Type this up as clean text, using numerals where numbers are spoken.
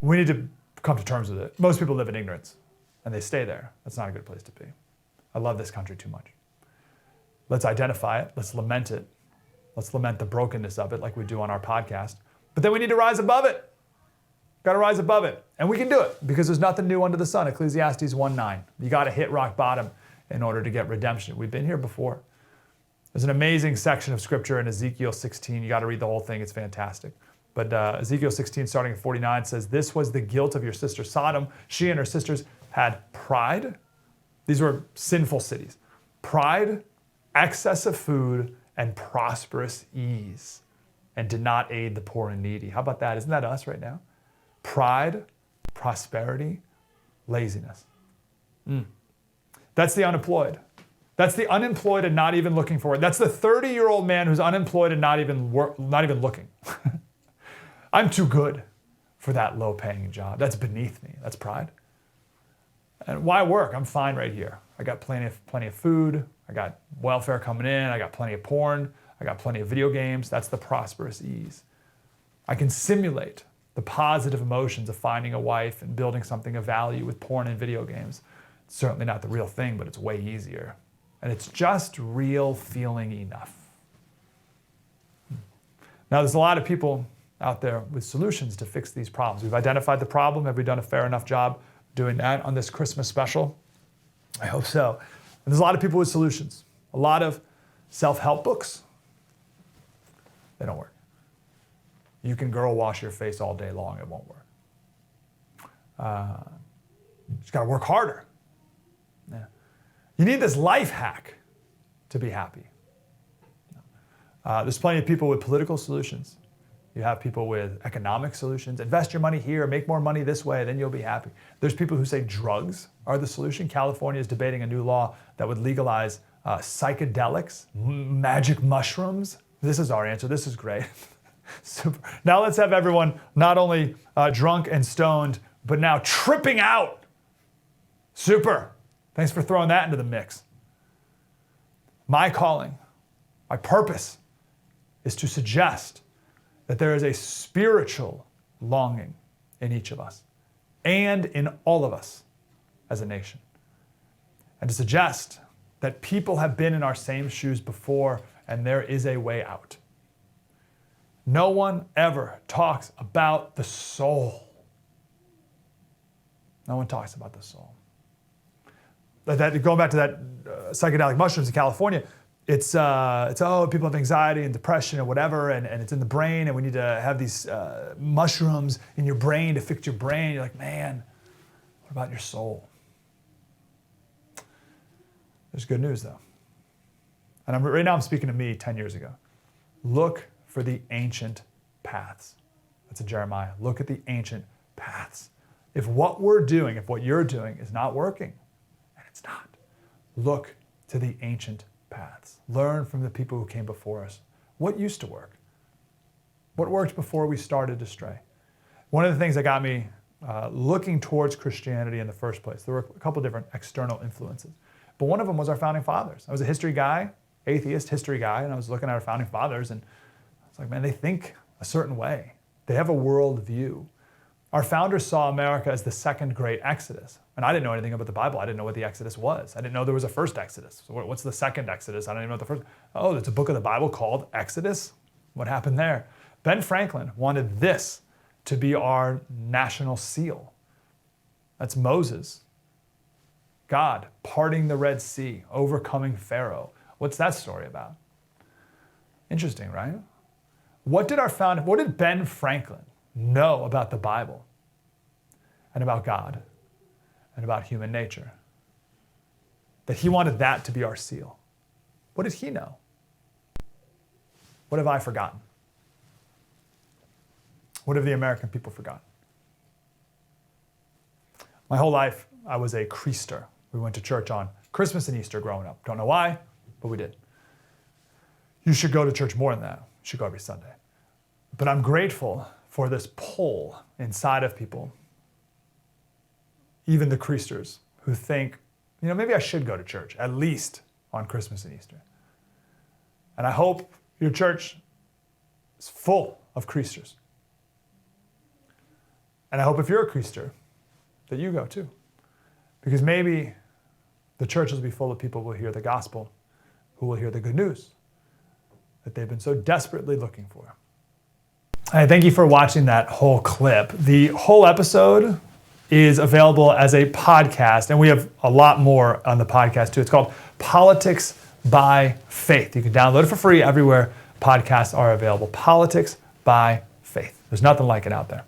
We need to come to terms with it. Most people live in ignorance, and they stay there. That's not a good place to be. I love this country too much. Let's identify it. Let's lament it. Let's lament the brokenness of it like we do on our podcast. But then we need to rise above it. Got to rise above it. And we can do it because there's nothing new under the sun. Ecclesiastes 1:9. You got to hit rock bottom in order to get redemption. We've been here before. There's an amazing section of scripture in Ezekiel 16. You got to read the whole thing. It's fantastic. But Ezekiel 16, starting at 49, says, "This was the guilt of your sister Sodom. She and her sisters had pride." These were sinful cities. Pride, excess of food, and prosperous ease, and did not aid the poor and needy. How about that? Isn't that us right now? Pride, prosperity, laziness. That's the unemployed. That's the unemployed and not even looking for it. That's the 30-year-old man who's unemployed and not even looking. I'm too good for that low-paying job. That's beneath me. That's pride. And why work? I'm fine right here. I got plenty of food. I got welfare coming in. I got plenty of porn. I got plenty of video games. That's the prosperous ease. I can simulate the positive emotions of finding a wife and building something of value with porn and video games. It's certainly not the real thing, but it's way easier. And it's just real feeling enough. Now, there's a lot of people out there with solutions to fix these problems. We've identified the problem. Have we done a fair enough job doing that on this Christmas special? I hope so. And there's a lot of people with solutions. A lot of self-help books. They don't work. You can girl wash your face all day long. It won't work. You just got to work harder. Yeah. You need this life hack to be happy. There's plenty of people with political solutions. You have people with economic solutions. Invest your money here, make more money this way, then you'll be happy. There's people who say drugs are the solution. California is debating a new law that would legalize psychedelics, magic mushrooms. This is our answer. This is great. Super. Now let's have everyone not only drunk and stoned, but now tripping out. Super. Thanks for throwing that into the mix. My calling, my purpose is to suggest that there is a spiritual longing in each of us and in all of us as a nation. And to suggest that people have been in our same shoes before and there is a way out. No one ever talks about the soul. No one talks about the soul. Going back to that psychedelic mushrooms in California, it's people have anxiety and depression or whatever, and it's in the brain, and we need to have these mushrooms in your brain to fix your brain. You're like, man, what about your soul? There's good news though. And right now I'm speaking to me 10 years ago. Look for the ancient paths. That's in Jeremiah. Look at the ancient paths. If what we're doing, if what you're doing is not working, and it's not, look to the ancient paths. Learn from the people who came before us. What used to work? What worked before we started to stray? One of the things that got me looking towards Christianity in the first place, there were a couple different external influences, but one of them was our founding fathers. I was a history guy, atheist history guy, and I was looking at our founding fathers, and I was like, man, they think a certain way. They have a world view. Our founders saw America as the second great Exodus. And I didn't know anything about the Bible. I didn't know what the Exodus was. I didn't know there was a first Exodus. So what's the second Exodus? I don't even know what the first. Oh, there's a book of the Bible called Exodus? What happened there? Ben Franklin wanted this to be our national seal. That's Moses. God parting the Red Sea, overcoming Pharaoh. What's that story about? Interesting, right? What did Ben Franklin know about the Bible and about God and about human nature? That he wanted that to be our seal. What did he know? What have I forgotten? What have the American people forgotten? My whole life, I was a creaster. We went to church on Christmas and Easter growing up. Don't know why, but we did. You should go to church more than that. You should go every Sunday. But I'm grateful for this pull inside of people, even the creasters, who think, maybe I should go to church, at least on Christmas and Easter. And I hope your church is full of creasters. And I hope if you're a Creaster, that you go too. Because maybe the churches will be full of people who will hear the gospel, who will hear the good news that they've been so desperately looking for. I thank you for watching that whole clip. The whole episode is available as a podcast, and we have a lot more on the podcast too. It's called Politics by Faith. You can download it for free everywhere podcasts are available. Politics by Faith. There's nothing like it out there.